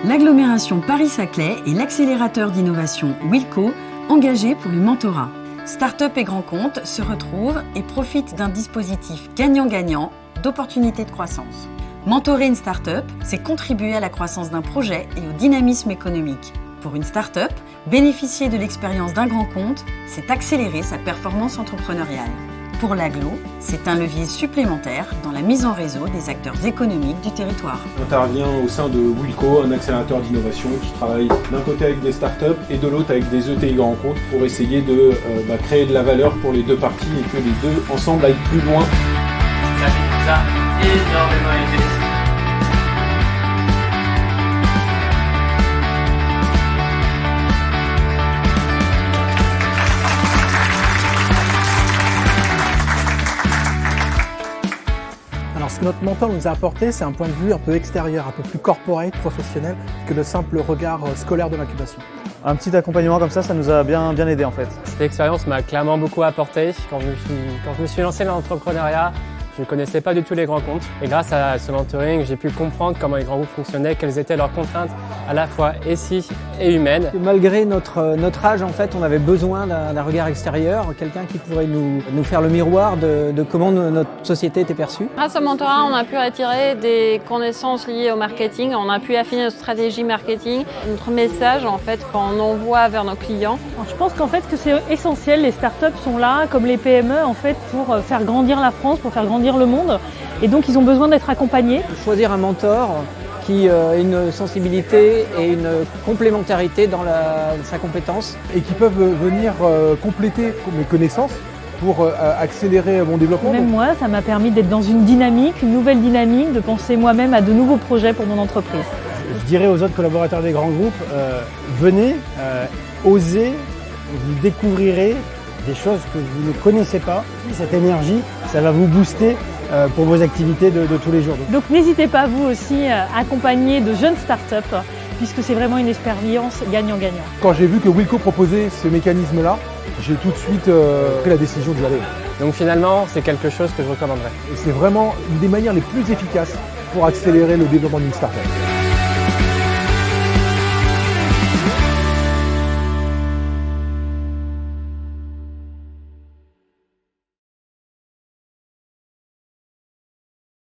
L'agglomération Paris-Saclay et l'accélérateur d'innovation Wilco engagés pour le mentorat. Start-up et grands comptes se retrouvent et profitent d'un dispositif gagnant-gagnant d'opportunités de croissance. Mentorer une start-up, c'est contribuer à la croissance d'un projet et au dynamisme économique. Pour une start-up, bénéficier de l'expérience d'un grand compte, c'est accélérer sa performance entrepreneuriale. Pour l'agglo, c'est un levier supplémentaire dans la mise en réseau des acteurs économiques du territoire. Intervient au sein de Wilco, un accélérateur d'innovation qui travaille d'un côté avec des startups et de l'autre avec des ETI grands comptes pour essayer de créer de la valeur pour les deux parties et que les deux ensemble aillent plus loin. Ça nous a énormément aidé. Alors ce que notre mentor nous a apporté, c'est un point de vue un peu extérieur, un peu plus corporate, professionnel, que le simple regard scolaire de l'incubation. Un petit accompagnement comme ça nous a bien aidé en fait. Cette expérience m'a clairement beaucoup apporté. Quand je me suis lancé dans l'entrepreneuriat, je ne connaissais pas du tout les grands comptes. Et grâce à ce mentoring, j'ai pu comprendre comment les grands groupes fonctionnaient, quelles étaient leurs contraintes à la fois SI et humaines. Malgré notre âge, en fait, on avait besoin d'un regard extérieur, quelqu'un qui pourrait nous faire le miroir de comment notre société était perçue. Grâce au mentorat, on a pu retirer des connaissances liées au marketing, on a pu affiner notre stratégie marketing, notre message en fait qu'on envoie vers nos clients. Alors, je pense qu'en fait que c'est essentiel, les startups sont là comme les PME en fait pour faire grandir la France, pour faire grandir le monde, et donc ils ont besoin d'être accompagnés. Choisir un mentor qui a une sensibilité et une complémentarité dans sa compétence. Et qui peuvent venir compléter mes connaissances pour accélérer mon développement. Même moi, ça m'a permis d'être dans une dynamique, une nouvelle dynamique, de penser moi-même à de nouveaux projets pour mon entreprise. Je dirais aux autres collaborateurs des grands groupes, venez, osez, vous découvrirez des choses que vous ne connaissez pas. Cette énergie, ça va vous booster pour vos activités de tous les jours. Donc n'hésitez pas vous aussi à accompagner de jeunes startups, puisque c'est vraiment une expérience gagnant-gagnant. Quand j'ai vu que Wilco proposait ce mécanisme-là, j'ai tout de suite pris la décision d'y aller. Donc finalement, c'est quelque chose que je recommanderais. Et c'est vraiment une des manières les plus efficaces pour accélérer le développement d'une startup.